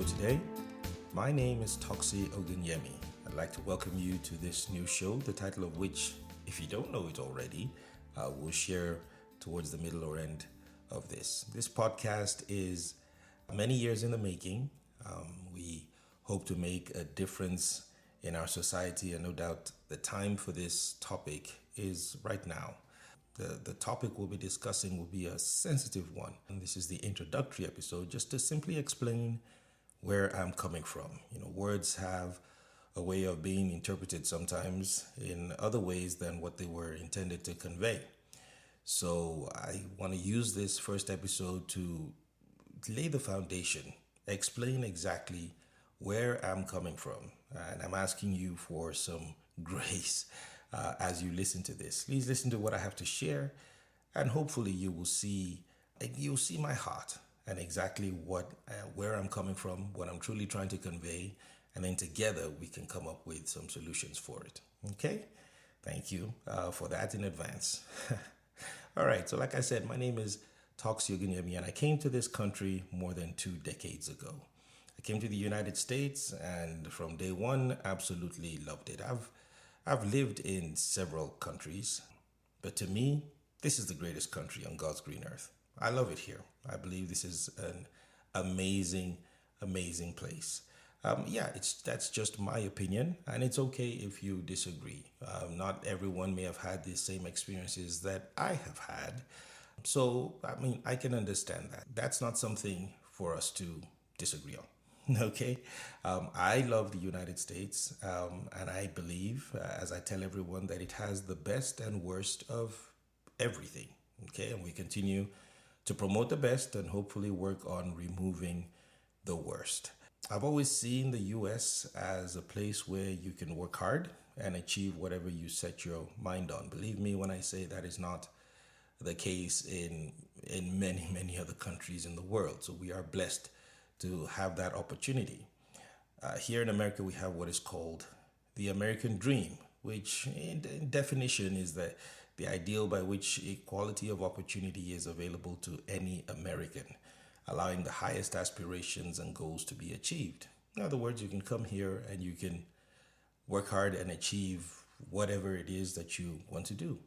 show today. My name is Toxi Ogunyemi. I'd like to welcome you to this new show, the title of which, if you don't know it already, we'll share towards the middle or end of this. This podcast is many years in the making. We hope to make a difference in our society, and no doubt the time for this topic is right now. The topic we'll be discussing will be a sensitive one. And this is the introductory episode, just to simply explain where I'm coming from. Words have a way of being interpreted sometimes in other ways than what they were intended to convey. So I want to use this first episode to lay the foundation, explain exactly where I'm coming from. And I'm asking you for some grace as you listen to this. Please listen to what I have to share, and hopefully you'll see my heart and exactly where I'm coming from, what I'm truly trying to convey, and then together we can come up with some solutions for it. Okay? Thank you for that in advance. All right, so like I said, my name is Toxi Ogunyemi, and I came to this country more than 2 decades ago. I came to the United States, and from day one, absolutely loved it. I've lived in several countries, but to me, this is the greatest country on God's green earth. I love it here. I believe this is an amazing, amazing place. That's just my opinion, and it's okay if you disagree. Not everyone may have had the same experiences that I have had. So, I can understand that. That's not something for us to disagree on. Okay. I love the United States, and I believe, as I tell everyone, that it has the best and worst of everything. Okay. And we continue to promote the best and hopefully work on removing the worst. I've always seen the US as a place where you can work hard and achieve whatever you set your mind on. Believe me when I say that is not the case in many, many other countries in the world. So we are blessed to have that opportunity. Here in America, we have what is called the American dream, which in definition is the ideal by which equality of opportunity is available to any American, allowing the highest aspirations and goals to be achieved. In other words, you can come here and you can work hard and achieve whatever it is that you want to do.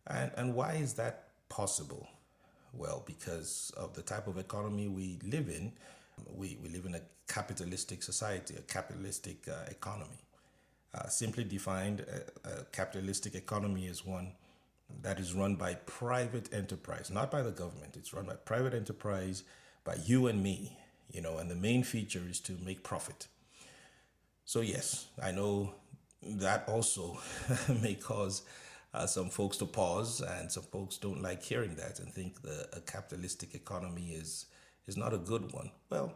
And why is that possible? Well, because of the type of economy we live in. We live in a capitalistic society, a capitalistic economy. Simply defined, a capitalistic economy is one that is run by private enterprise, not by the government. It's run by private enterprise, by you and me, and the main feature is to make profit. So yes, I know that also may cause some folks to pause, and some folks don't like hearing that and think a capitalistic economy is not a good one. Well,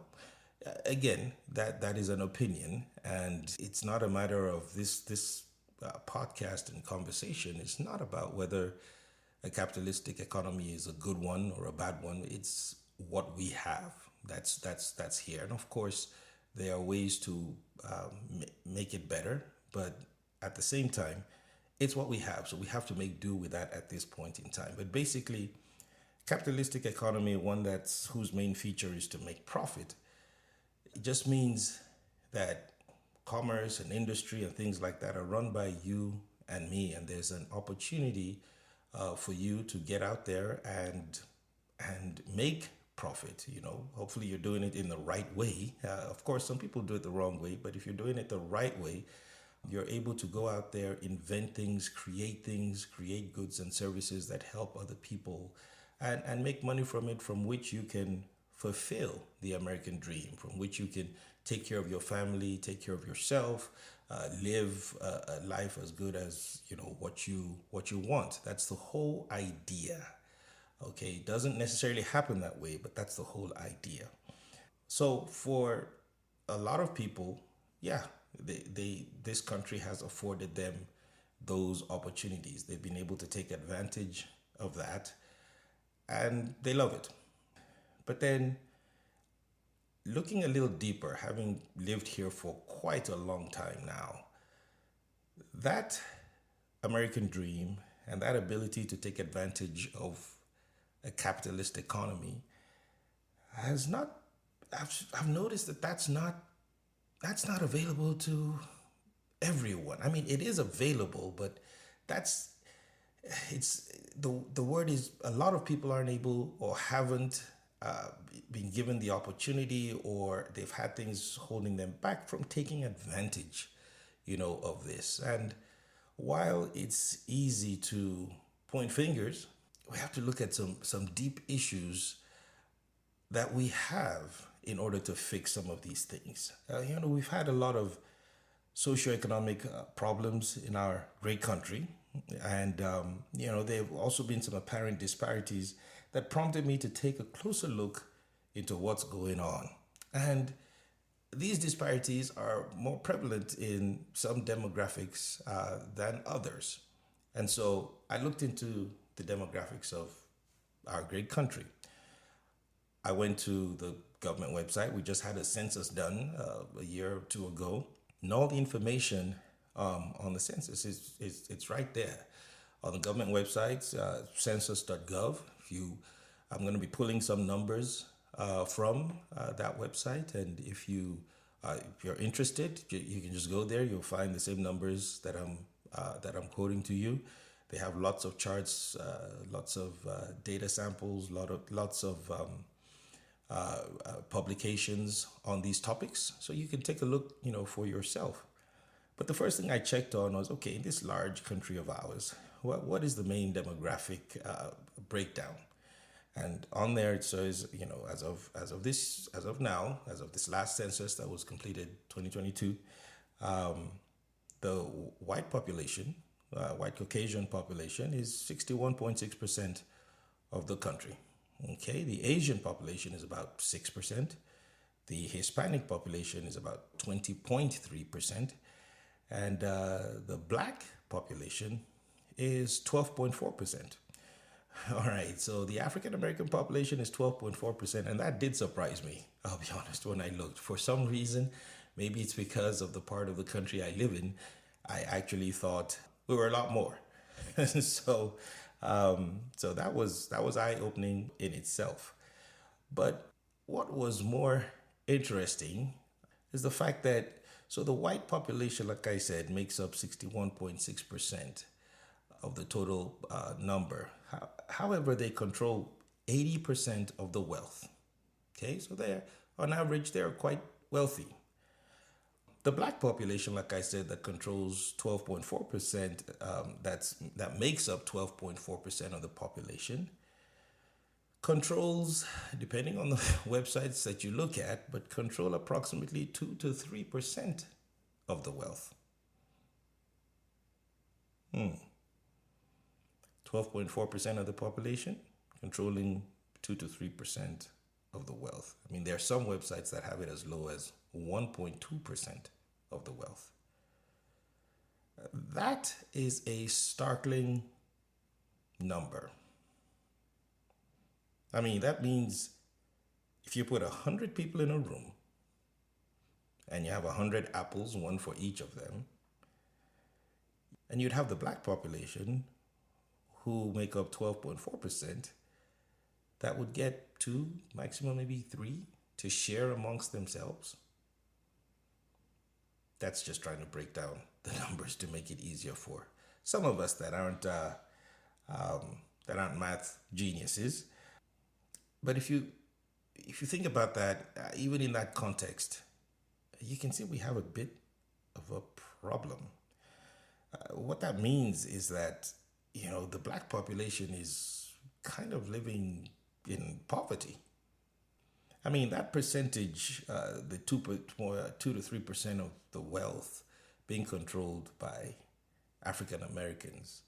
again, that is an opinion, and it's not a matter of this podcast and conversation. It's not about whether a capitalistic economy is a good one or a bad one. It's what we have. That's here, and of course, there are ways to make it better, but at the same time, it's what we have. So we have to make do with that at this point in time. But basically, capitalistic economy, one whose main feature is to make profit, it just means that commerce and industry and things like that are run by you and me, and there's an opportunity for you to get out there and make profit. Hopefully you're doing it in the right way. Of course, some people do it the wrong way, but if you're doing it the right way, you're able to go out there, invent things, create goods and services that help other people, and make money from it, from which you can fulfill the American dream, from which you can take care of your family, take care of yourself, live a life as good as what you want. That's the whole idea. Okay, it doesn't necessarily happen that way, but that's the whole idea. So for a lot of people, yeah, this country has afforded them those opportunities. They've been able to take advantage of that, and they love it. But then, looking a little deeper, having lived here for quite a long time now, that American dream and that ability to take advantage of a capitalist economy has not I've noticed that that's not available to everyone. I mean, it is available, but that's it's the word is a lot of people aren't able or haven't been given the opportunity, or they've had things holding them back from taking advantage, of this. And while it's easy to point fingers, we have to look at some deep issues that we have in order to fix some of these things. We've had a lot of socioeconomic problems in our great country. And, there have also been some apparent disparities that prompted me to take a closer look into what's going on. And these disparities are more prevalent in some demographics than others. And so I looked into the demographics of our great country. I went to the government website. We just had a census done a year or two ago, and all the information on the census it's right there on the government website, census.gov. I'm going to be pulling some numbers from that website, and if you're interested, you can just go there. You'll find the same numbers that I'm quoting to you. They have lots of charts, lots of data samples, lots of publications on these topics, so you can take a look, for yourself. But the first thing I checked on was, okay, in this large country of ours, what is the main demographic breakdown? And on there it says, as of this last census that was completed 2022, the white population, white Caucasian population, is 61.6% of the country. Okay, the Asian population is about 6%. The Hispanic population is about 20.3%. And the black population is 12.4%. All right, so the African American population is 12.4%, and that did surprise me, I'll be honest, when I looked. For some reason, maybe it's because of the part of the country I live in, I actually thought we were a lot more. so so that was eye-opening in itself. But what was more interesting is the fact that the white population, like I said, makes up 61.6% of the total number. However, they control 80% of the wealth. Okay, so on average, they're quite wealthy. The black population, like I said, that controls 12.4%, that makes up 12.4% of the population, controls, depending on the websites that you look at, but control approximately 2 to 3% of the wealth. 12.4% of the population controlling 2 to 3% of the wealth. I mean, there are some websites that have it as low as 1.2% of the wealth. That is a startling number. I mean, that means if you put 100 people in a room and you have 100 apples, one for each of them, and you'd have the black population who make up 12.4%, that would get 2, maximum maybe 3 to share amongst themselves. That's just trying to break down the numbers to make it easier for some of us that aren't math geniuses. But if you think about that, even in that context, you can see we have a bit of a problem. What that means is that, the black population is kind of living in poverty. I mean, that percentage, the 2 to 3% of the wealth being controlled by African Americans,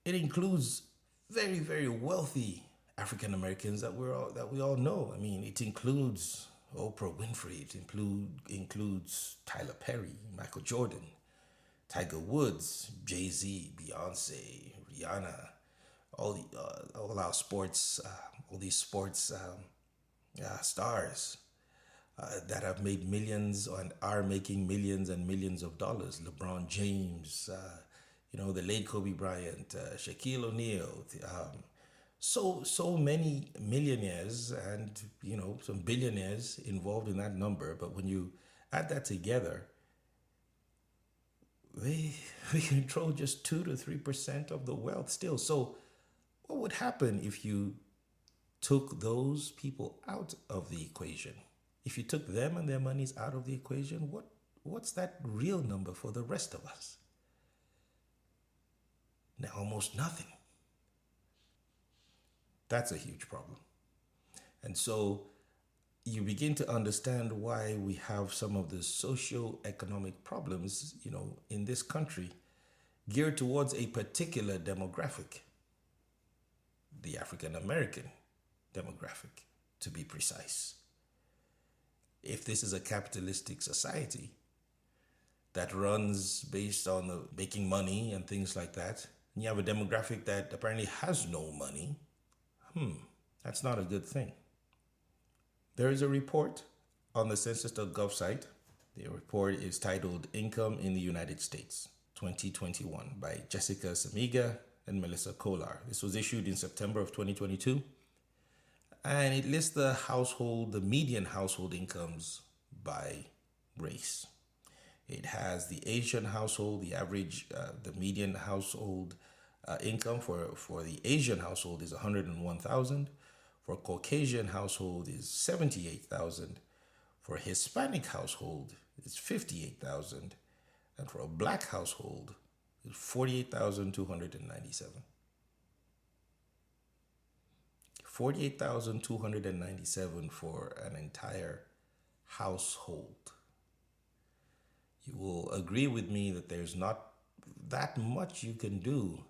it includes very, very wealthy African Americans that we all know. I mean, it includes Oprah Winfrey. It includes Tyler Perry, Michael Jordan, Tiger Woods, Jay-Z, Beyonce, Rihanna, all our sports, all these sports stars that have made millions and are making millions and millions of dollars. LeBron James, the late Kobe Bryant, Shaquille O'Neal, So many millionaires and some billionaires involved in that number. But when you add that together, they they control just 2 to 3% of the wealth still. So what would happen if you took those people out of the equation? If you took them and their monies out of the equation, what's that real number for the rest of us? Now, almost nothing. That's a huge problem. And so you begin to understand why we have some of the socio-economic problems, in this country geared towards a particular demographic, the African American demographic, to be precise. If this is a capitalistic society that runs based on making money and things like that, and you have a demographic that apparently has no money, that's not a good thing. There is a report on the census.gov site. The report is titled Income in the United States 2021 by Jessica Samiga and Melissa Kolar. This was issued in September of 2022. And it lists the median household incomes by race. It has the Asian household, the median household income for the Asian household is 101,000. For Caucasian household is 78,000. For a Hispanic household is 58,000. And for a black household is 48,297. 48,297 for an entire household. You will agree with me that there's not that much you can do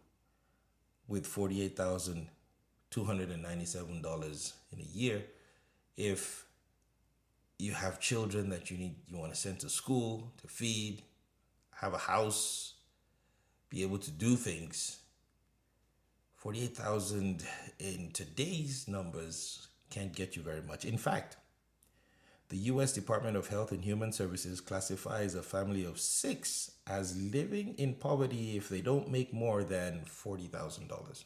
with $48,297 in a year if you have children that you want to send to school, to feed, have a house, be able to do things. 48,000 in today's numbers can't get you very much. In fact, the U.S. Department of Health and Human Services classifies a family of 6 as living in poverty if they don't make more than $40,000.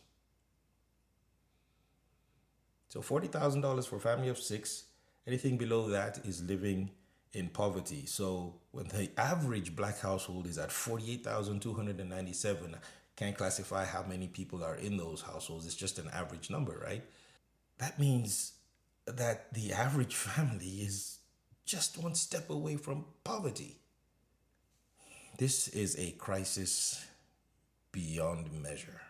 So $40,000 for a family of 6. Anything below that is living in poverty. So when the average black household is at 48,297, can't classify how many people are in those households. It's just an average number, right? That means that the average family is just one step away from poverty. This is a crisis beyond measure.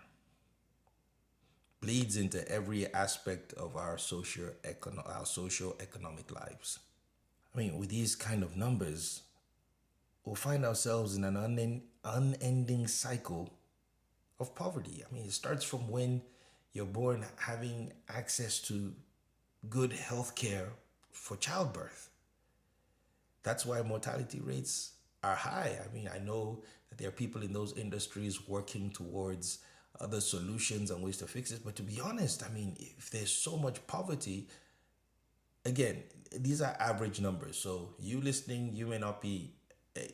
Bleeds into every aspect of our socio-economic lives. I mean, with these kind of numbers, we'll find ourselves in an unending cycle of poverty. I mean, it starts from when you're born having access to good health care for childbirth. That's why mortality rates are high. I mean, I know that there are people in those industries working towards other solutions and ways to fix it. But to be honest, I mean, if there's so much poverty, again, these are average numbers. So you listening, you may not be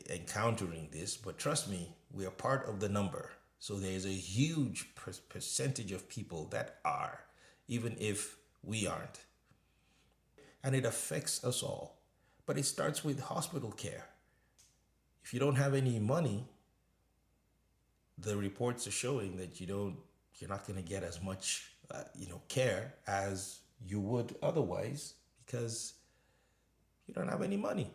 encountering this, but trust me, we are part of the number. So there's a huge percentage of people that are, even if we aren't. And it affects us all. But it starts with hospital care. If you don't have any money, the reports are showing that you're not going to get as much, care as you would otherwise because you don't have any money.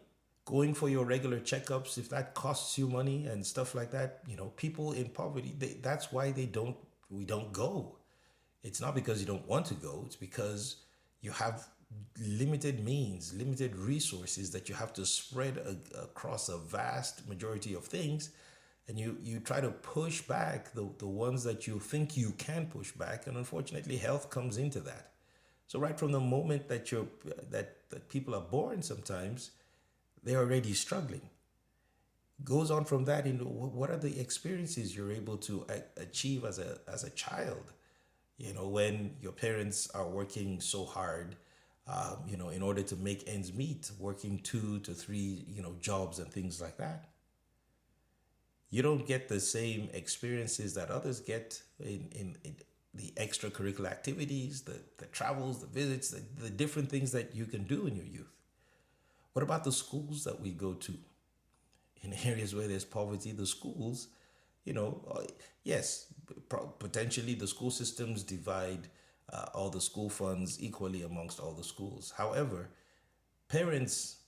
Going for your regular checkups, if that costs you money and stuff like that, people in poverty, that's why we don't go. It's not because you don't want to go. It's because you have limited means, limited resources that you have to spread across a vast majority of things. And you try to push back the ones that you think you can push back. And unfortunately, health comes into that. So right from the moment that that people are born, sometimes they're already struggling. Goes on from that into what are the experiences you're able to achieve as a child, when your parents are working so hard, in order to make ends meet, working 2 to 3, jobs and things like that. You don't get the same experiences that others get the extracurricular activities, the travels, the visits, the different things that you can do in your youth. What about the schools that we go to? In areas where there's poverty, the schools, you know, yes, potentially the school systems divide all the school funds equally amongst all the schools. However, parents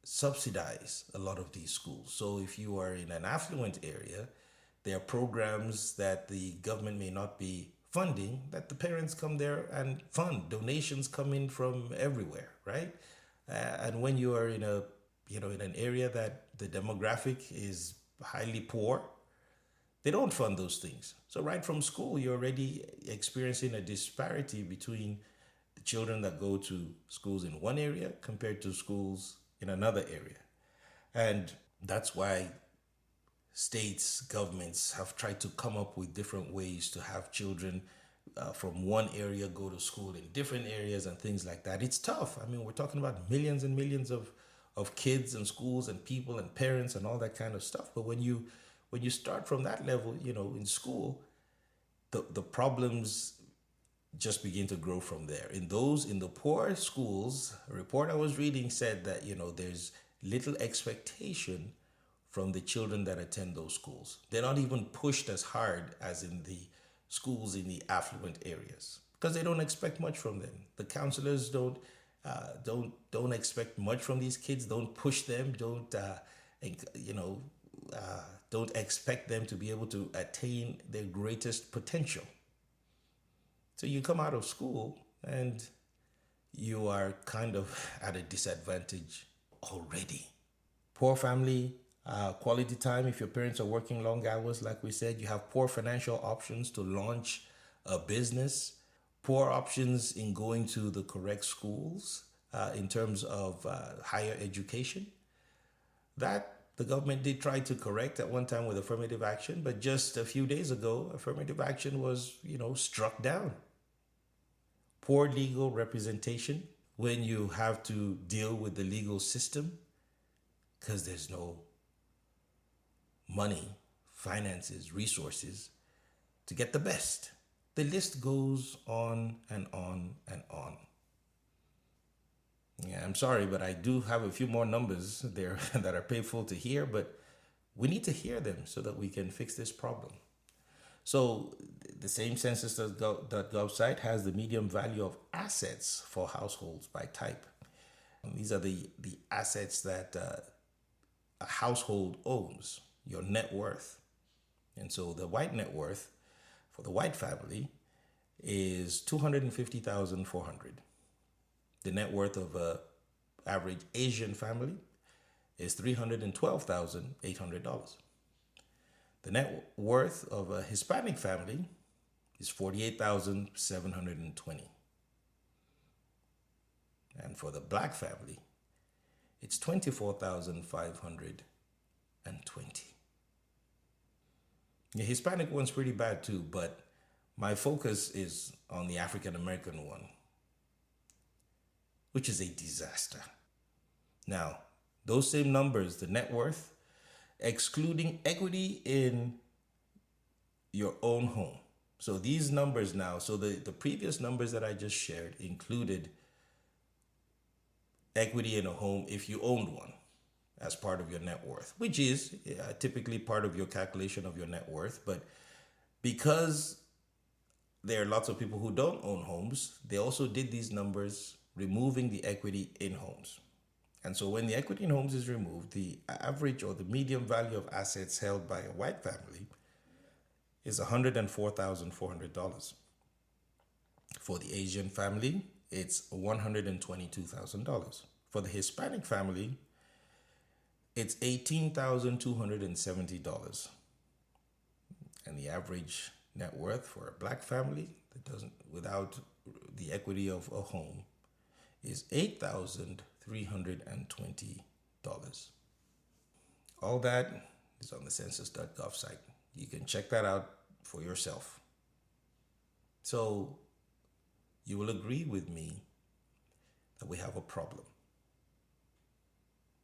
subsidize a lot of these schools. So if you are in an affluent area, there are programs that the government may not be funding that the parents come there and fund. Donations come in from everywhere, right? And when you are in a, in an area that the demographic is highly poor, they don't fund those things. So right from school, you're already experiencing a disparity between the children that go to schools in one area compared to schools in another area. And that's why states, governments have tried to come up with different ways to have children from one area go to school in different areas and things like that. It's tough. I mean, we're talking about millions and millions of kids and schools and people and parents and all that kind of stuff. But when you start from that level, in school, the problems just begin to grow from there. In the poor schools, a report I was reading said that, there's little expectation from the children that attend those schools. They're not even pushed as hard as in the schools in the affluent areas because they don't expect much from them. The counselors don't expect much from these kids. Don't push them. Don't expect them to be able to attain their greatest potential. So you come out of school and you are kind of at a disadvantage already. Poor family quality time. If your parents are working long hours, like we said, you have poor financial options to launch a business, poor options in going to the correct schools in terms of higher education. That the government did try to correct at one time with affirmative action, but just a few days ago, affirmative action was, struck down. Poor legal representation when you have to deal with the legal system because there's no money, finances, resources to get the best. The list goes on and on and on. Yeah, I'm sorry, but I do have a few more numbers there that are painful to hear, but we need to hear them so that we can fix this problem. So the same census.gov site has the median value of assets for households by type. And these are the assets that a household owns, your net worth. And so the white net worth for the white family is $250,400. The net worth of a average Asian family is $312,800. The net worth of a Hispanic family is $48,720. And for the black family, it's $24,520. The Hispanic one's pretty bad too, but my focus is on the African American one, which is a disaster. Now, those same numbers, the net worth, excluding equity in your own home. So these numbers now, so the previous numbers that I just shared included equity in a home if you owned one as part of your net worth, which is typically part of your calculation of your net worth. But because there are lots of people who don't own homes, they also did these numbers removing the equity in homes. And so when the equity in homes is removed, the average or the median value of assets held by a white family is $104,400. For the Asian family, it's $122,000. For the Hispanic family, it's $18,270. And the average net worth for a black family that doesn't without the equity of a home is $8,320. All that is on the census.gov site. You can check that out for yourself. So you will agree with me that we have a problem.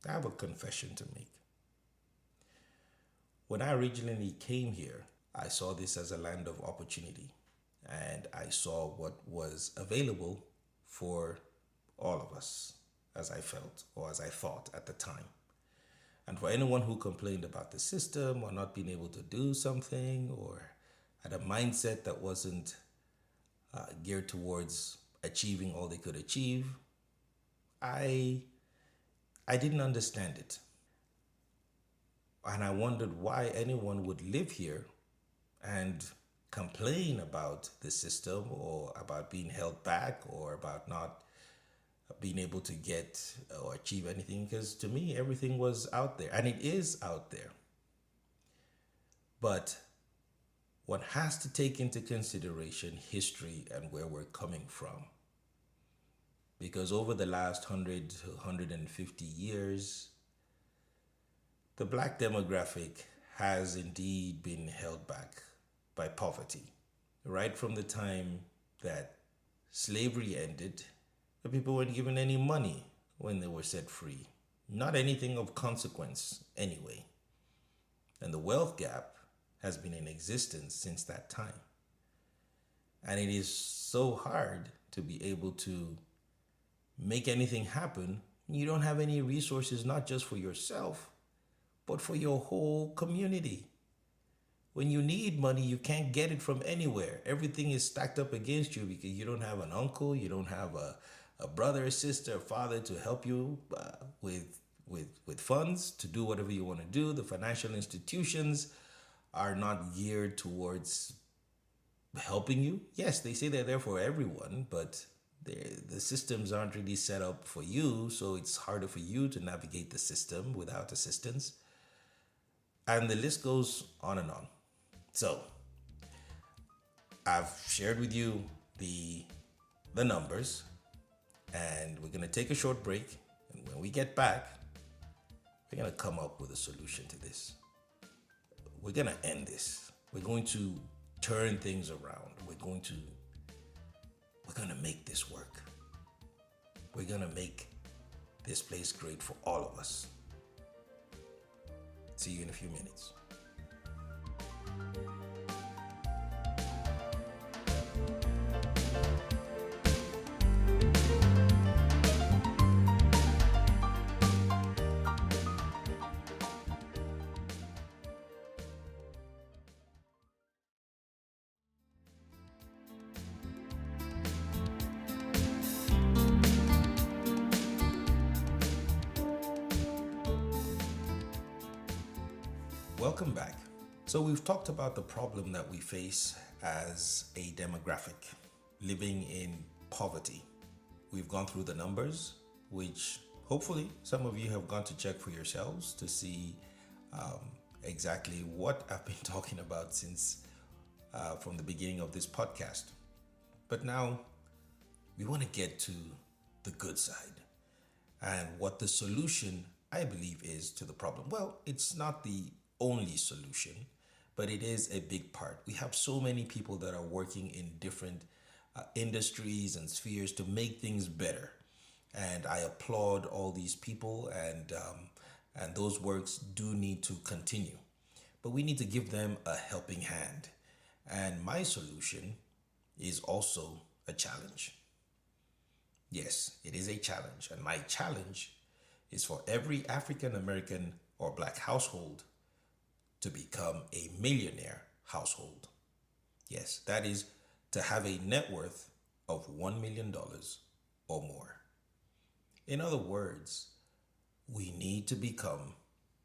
I have a confession to make. When I originally came here, I saw this as a land of opportunity. and I saw what was available for all of us, as I felt or as I thought at the time. And for anyone who complained about the system or not being able to do something or had a mindset that wasn't geared towards achieving all they could achieve, I I didn't understand it. And I wondered why anyone would live here and complain about the system or about being held back or about not being able to get or achieve anything, because to me everything was out there and it is out there. But one has to take into consideration history and where we're coming from, because over the last 100 to 150 years the black demographic has indeed been held back by poverty. Right from the time that slavery ended, the people weren't given any money when they were set free. Not anything of consequence, anyway. And the wealth gap has been in existence since that time. And it is so hard to be able to make anything happen. You don't have any resources, not just for yourself, but for your whole community. When you need money, you can't get it from anywhere. Everything is stacked up against you because you don't have an uncle, you don't have a brother, sister, father to help you with funds to do whatever you want to do. The financial institutions are not geared towards helping you. Yes, they say they're there for everyone, but the systems aren't really set up for you, so it's harder for you to navigate the system without assistance. And the list goes on and on. So I've shared with you the numbers, and we're gonna take a short break. And when we get back, we're gonna come up with a solution to this. We're gonna end this. We're going to turn things around. We're gonna make this work. We're gonna make this place great for all of us. See you in a few minutes. Welcome back. So we've talked about the problem that we face as a demographic living in poverty. We've gone through the numbers, which hopefully some of you have gone to check for yourselves to see exactly what I've been talking about since from the beginning of this podcast. But now we want to get to the good side and what the solution, I believe, is to the problem. Well, it's not the only solution, but it is a big part. We have so many people that are working in different industries and spheres to make things better, and I applaud all these people. And those works do need to continue, but we need to give them a helping hand. And my solution is also a challenge. Yes, it is a challenge, and my challenge is for every African American or black household to become a millionaire household. Yes, that is to have a net worth of $1 million or more. In other words, we need to become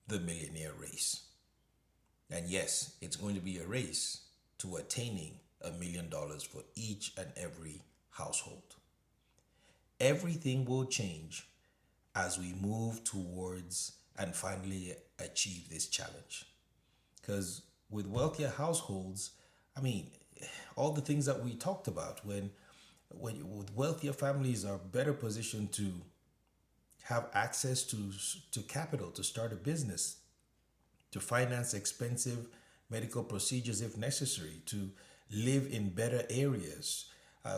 the millionaire race. And yes, it's going to be a race to attaining $1 million for each and every household. Everything will change as we move towards and finally achieve this challenge. Because with wealthier households, I mean, all the things that we talked about, when with wealthier families are better positioned to have access to capital, to start a business, to finance expensive medical procedures if necessary, to live in better areas.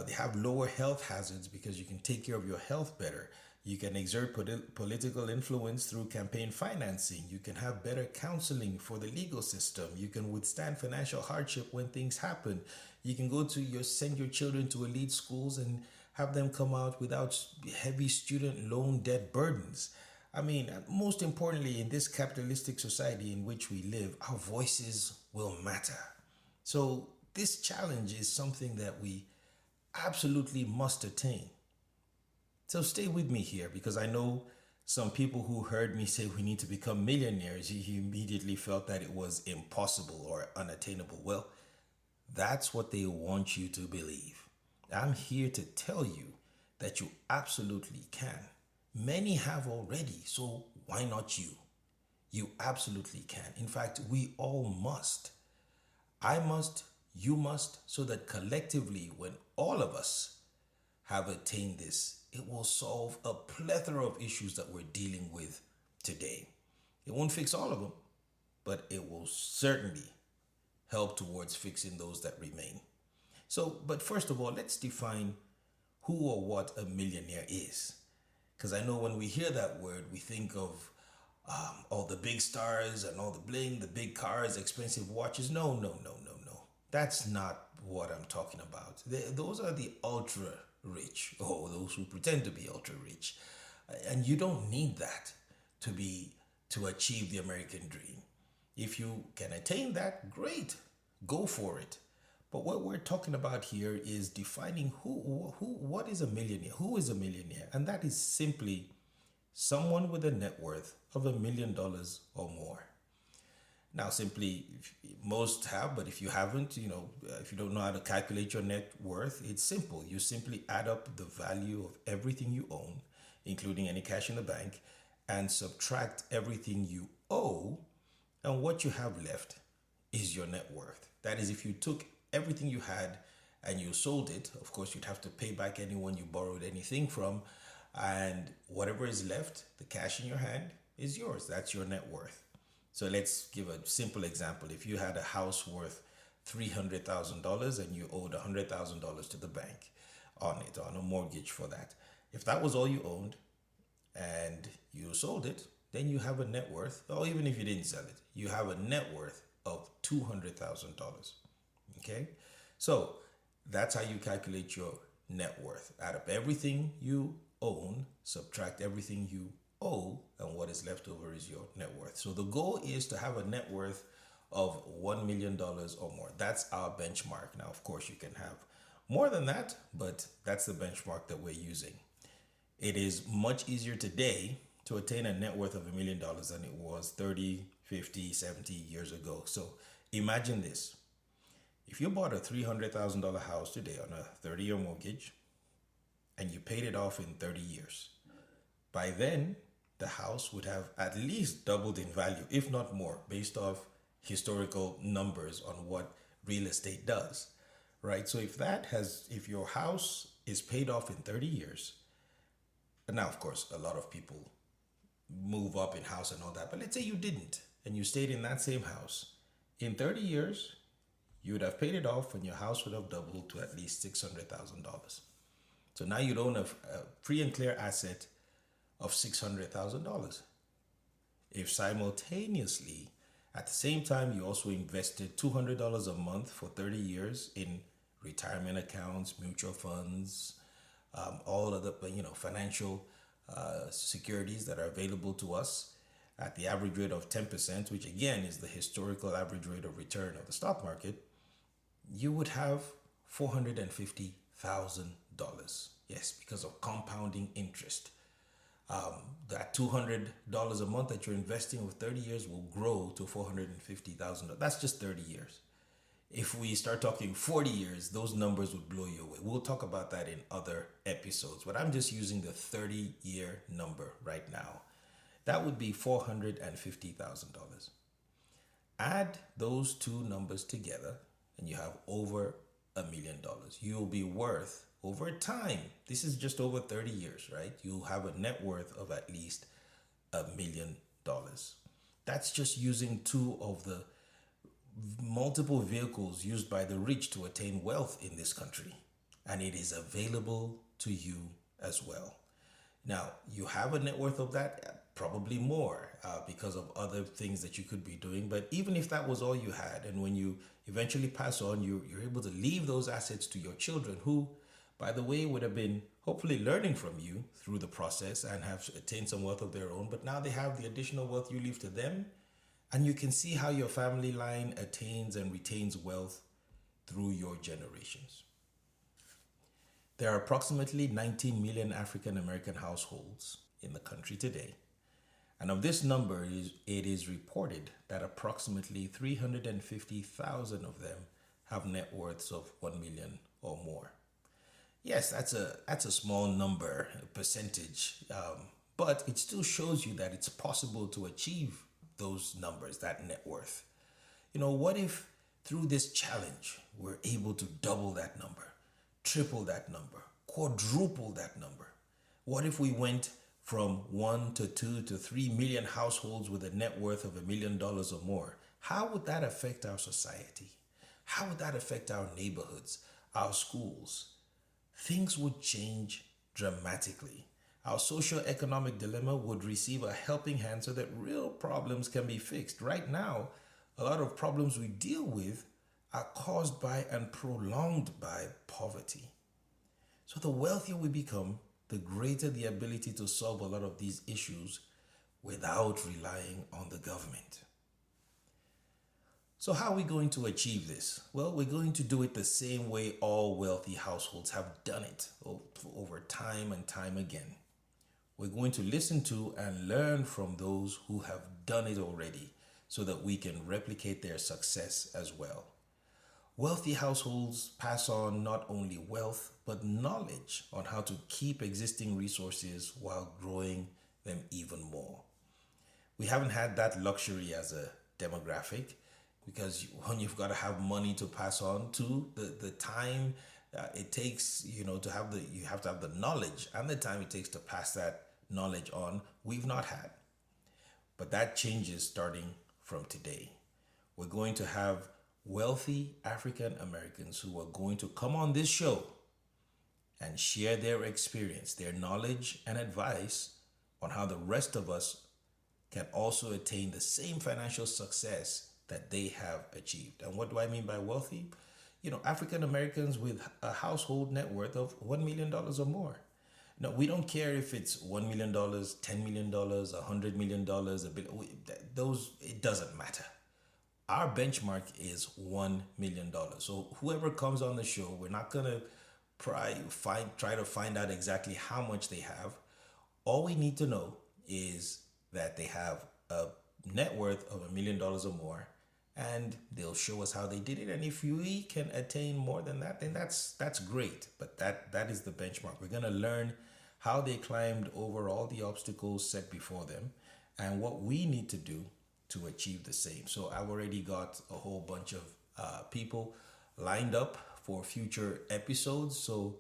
They have lower health hazards because you can take care of your health better. You can exert political influence through campaign financing. You can have better counseling for the legal system. You can withstand financial hardship when things happen. You can send your children to elite schools and have them come out without heavy student loan debt burdens. I mean, most importantly, in this capitalistic society in which we live, our voices will matter. So, this challenge is something that we absolutely must attain. So stay with me here because I know some people who heard me say we need to become millionaires, he immediately felt that it was impossible or unattainable. Well, that's what they want you to believe. I'm here to tell you that you absolutely can. Many have already, so why not you? You absolutely can. In fact, we all must. I must, you must, so that collectively, when all of us have attained this, it will solve a plethora of issues that we're dealing with today. It won't fix all of them, but it will certainly help towards fixing those that remain. So, but first of all, let's define who or what a millionaire is. Because I know when we hear that word, we think of all the big stars and all the bling, the big cars, expensive watches. No, no, no, no, no. That's not what I'm talking about. Those are the ultra rich, or those who pretend to be ultra rich. And you don't need that to achieve the American dream. If you can attain that, great. Go for it. But what we're talking about here is defining what is a millionaire? Who is a millionaire? And that is simply someone with a net worth of $1 million or more. Now, simply, most have, but if you haven't, if you don't know how to calculate your net worth, it's simple. You simply add up the value of everything you own, including any cash in the bank, and subtract everything you owe, and what you have left is your net worth. That is, if you took everything you had and you sold it, of course, you'd have to pay back anyone you borrowed anything from, and whatever is left, the cash in your hand, is yours. That's your net worth. So let's give a simple example. If you had a house worth $300,000 and you owed $100,000 to the bank on a mortgage for that, if that was all you owned and you sold it, then you have a net worth, or even if you didn't sell it, you have a net worth of $200,000. Okay? So that's how you calculate your net worth. Add up everything you own, subtract everything you owe, and what is left over is your net worth. So the goal is to have a net worth of $1 million or more. That's our benchmark. Now, of course, you can have more than that, but that's the benchmark that we're using. It is much easier today to attain a net worth of $1 million than it was 30, 50, 70 years ago. So imagine this. If you bought a $300,000 house today on a 30-year mortgage and you paid it off in 30 years, by then, the house would have at least doubled in value, if not more, based off historical numbers on what real estate does, right? So if your house is paid off in 30 years, and now, of course, a lot of people move up in house and all that, but let's say you didn't, and you stayed in that same house. In 30 years, you would have paid it off and your house would have doubled to at least $600,000. So now you'd own a free and clear asset of $600,000. If simultaneously, at the same time, you also invested $200 a month for 30 years in retirement accounts, mutual funds, all of the financial securities that are available to us at the average rate of 10%, which again is the historical average rate of return of the stock market, you would have $450,000. Yes, because of compounding interest. That $200 a month that you're investing over 30 years will grow to $450,000. That's just 30 years. If we start talking 40 years, those numbers would blow you away. We'll talk about that in other episodes, but I'm just using the 30-year number right now. That would be $450,000. Add those two numbers together and you have over $1 million. You'll be worth over time. This is just over 30 years, right? You'll have a net worth of at least $1 million. That's just using two of the multiple vehicles used by the rich to attain wealth in this country. And it is available to you as well. Now, you have a net worth of that, probably more, because of other things that you could be doing. But even if that was all you had, and when you eventually pass on, you're able to leave those assets to your children, who, by the way, would have been hopefully learning from you through the process and have attained some wealth of their own. But now they have the additional wealth you leave to them. And you can see how your family line attains and retains wealth through your generations. There are approximately 19 million African American households in the country today. And of this number, it is reported that approximately 350,000 of them have net worths of 1 million or more. Yes, that's a small number, a percentage, but it still shows you that it's possible to achieve those numbers, that net worth. What if through this challenge we're able to double that number, triple that number, quadruple that number? What if we went from 1 to 2 to 3 million households with a net worth of $1 million or more? How would that affect our society? How would that affect our neighborhoods, our schools? Things would change dramatically. Our socio-economic dilemma would receive a helping hand so that real problems can be fixed. Right now, a lot of problems we deal with are caused by and prolonged by poverty. So the wealthier we become, the greater the ability to solve a lot of these issues without relying on the government. So how are we going to achieve this? Well, we're going to do it the same way all wealthy households have done it over time and time again. We're going to listen to and learn from those who have done it already so that we can replicate their success as well. Wealthy households pass on not only wealth, but knowledge on how to keep existing resources while growing them even more. We haven't had that luxury as a demographic, because when you've got to have money to pass on to, the time it takes, to have you have to have the knowledge and the time it takes to pass that knowledge on, we've not had. But that changes starting from today. We're going to have wealthy African Americans who are going to come on this show and share their experience, their knowledge and advice on how the rest of us can also attain the same financial success that they have achieved. And what do I mean by wealthy? African Americans with a household net worth of $1 million or more. No, we don't care if it's $1 million, $10 million, $100 million, a billion. It doesn't matter. Our benchmark is $1 million. So whoever comes on the show, we're not gonna try to find out exactly how much they have. All we need to know is that they have a net worth of $1 million or more, and they'll show us how they did it. And if we can attain more than that, then that's great. But that is the benchmark. We're gonna learn how they climbed over all the obstacles set before them and what we need to do to achieve the same. So I've already got a whole bunch of people lined up for future episodes. So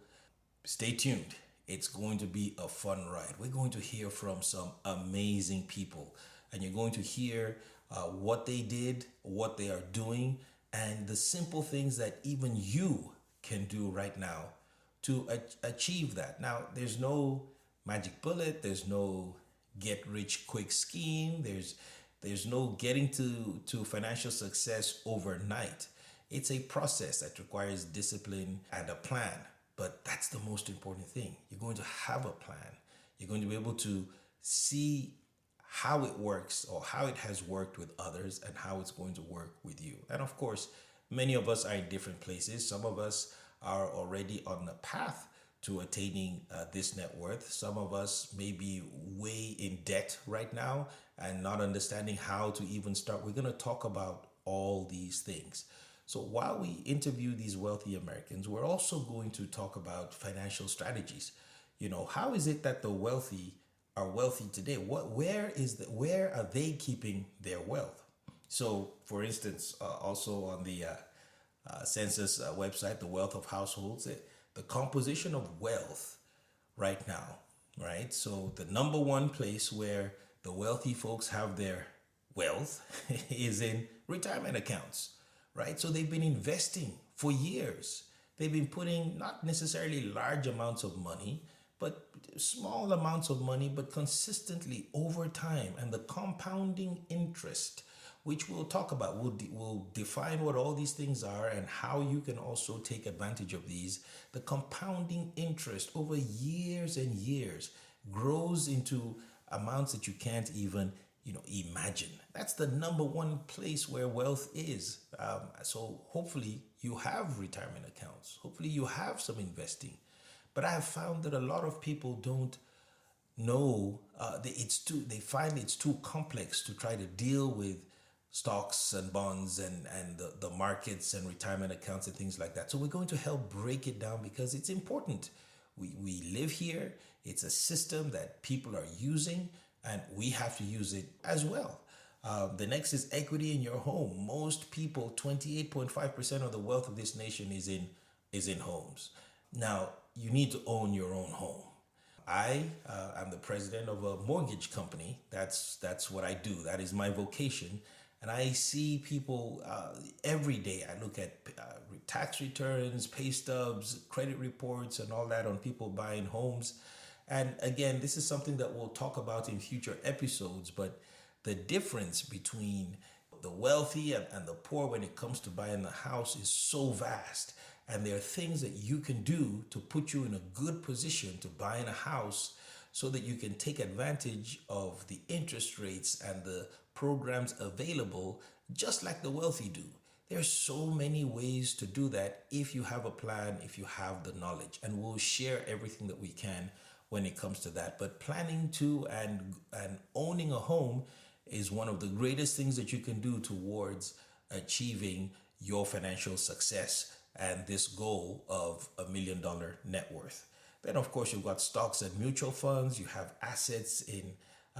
stay tuned. It's going to be a fun ride. We're going to hear from some amazing people, and you're going to hear what they did, what they are doing, and the simple things that even you can do right now to achieve that. Now, there's no magic bullet. There's no get rich quick scheme. There's no getting to financial success overnight. It's a process that requires discipline and a plan. But that's the most important thing. You're going to have a plan. You're going to be able to see how it works or how it has worked with others and how it's going to work with you. And of course, many of us are in different places. Some of us are already on the path to attaining this net worth. Some of us may be way in debt right now and not understanding how to even start. We're going to talk about all these things. So while we interview these wealthy Americans, we're also going to talk about financial strategies. How is it that the wealthy are wealthy today? Where are they keeping their wealth? So, for instance, also on the census website, the wealth of households, the composition of wealth right now, right? So the number one place where the wealthy folks have their wealth is in retirement accounts, right? So they've been investing for years. They've been putting not necessarily large amounts of money, but small amounts of money, but consistently over time. And the compounding interest, which we'll talk about, we'll define what all these things are and how you can also take advantage of these. The compounding interest over years and years grows into amounts that you can't even imagine. That's the number one place where wealth is. So hopefully you have retirement accounts. Hopefully you have some investing. But I have found that a lot of people don't know. They find it's too complex to try to deal with stocks and bonds and the markets and retirement accounts and things like that. So we're going to help break it down because it's important. We live here. It's a system that people are using, and we have to use it as well. The next is equity in your home. Most people, 28.5% of the wealth of this nation is in homes. Now, you need to own your own home. I am the president of a mortgage company. That's what I do. That is my vocation. And I see people every day. I look at tax returns, pay stubs, credit reports, and all that on people buying homes. And again, this is something that we'll talk about in future episodes. But the difference between the wealthy and the poor when it comes to buying a house is so vast. And there are things that you can do to put you in a good position to buying a house so that you can take advantage of the interest rates and the programs available, just like the wealthy do. There's so many ways to do that if you have a plan, if you have the knowledge, and we'll share everything that we can when it comes to that. But planning to and owning a home is one of the greatest things that you can do towards achieving your financial success and this goal of $1 million net worth. Then, of course, you've got stocks and mutual funds. You have assets in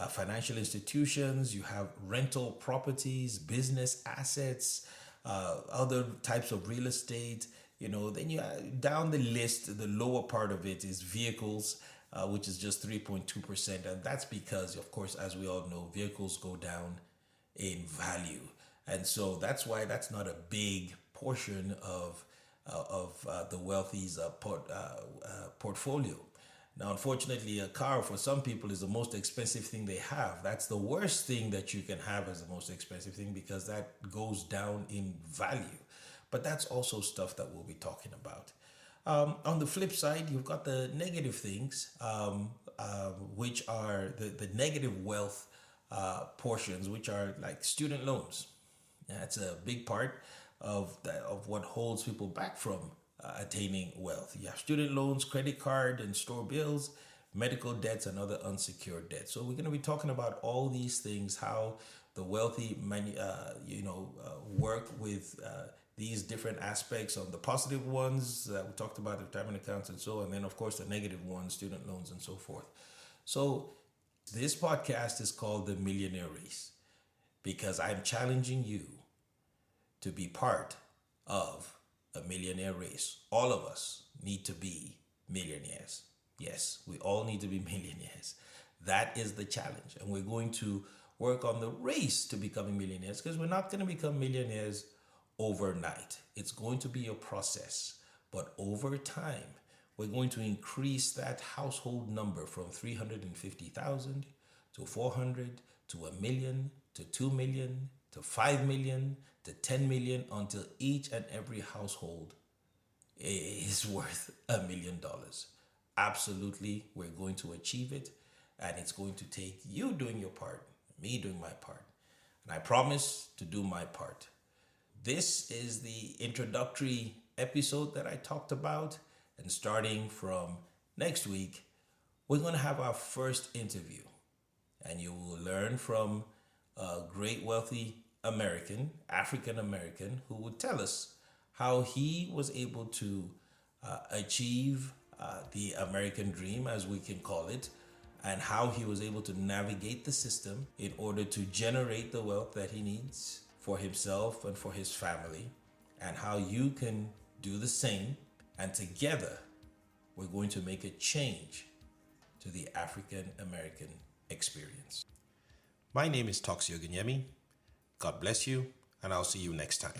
financial institutions. You have rental properties, business assets, other types of real estate. Then you down the list, the lower part of it is vehicles, which is just 3.2%. And that's because, of course, as we all know, vehicles go down in value. And so that's why that's not a big portion of the wealthy's portfolio. Now, unfortunately, a car for some people is the most expensive thing they have. That's the worst thing that you can have as the most expensive thing because that goes down in value. But that's also stuff that we'll be talking about. On the flip side, you've got the negative things, which are the negative wealth portions, which are like student loans. That's a big part of what holds people back from attaining wealth. You have student loans, credit card and store bills, medical debts, and other unsecured debts. So we're going to be talking about all these things, how the wealthy work with these different aspects of the positive ones that we talked about, the retirement accounts and so on, and then of course the negative ones, student loans and so forth. So this podcast is called The Millionaire Race because I'm challenging you to be part of a millionaire race. All of us need to be millionaires. Yes, we all need to be millionaires. That is the challenge. And we're going to work on the race to becoming millionaires because we're not going to become millionaires overnight. It's going to be a process. But over time, we're going to increase that household number from 350,000 to 400 to 1 million to 2 million to 5 million to 10 million until each and every household is worth $1 million. Absolutely, we're going to achieve it, and it's going to take you doing your part, me doing my part, and I promise to do my part. This is the introductory episode that I talked about, and starting from next week, we're going to have our first interview, and you will learn from a great wealthy African American, who would tell us how he was able to achieve the American dream, as we can call it, and how he was able to navigate the system in order to generate the wealth that he needs for himself and for his family, and how you can do the same. And together, we're going to make a change to the African American experience. My name is Toxi Ogunyemi. God bless you, and I'll see you next time.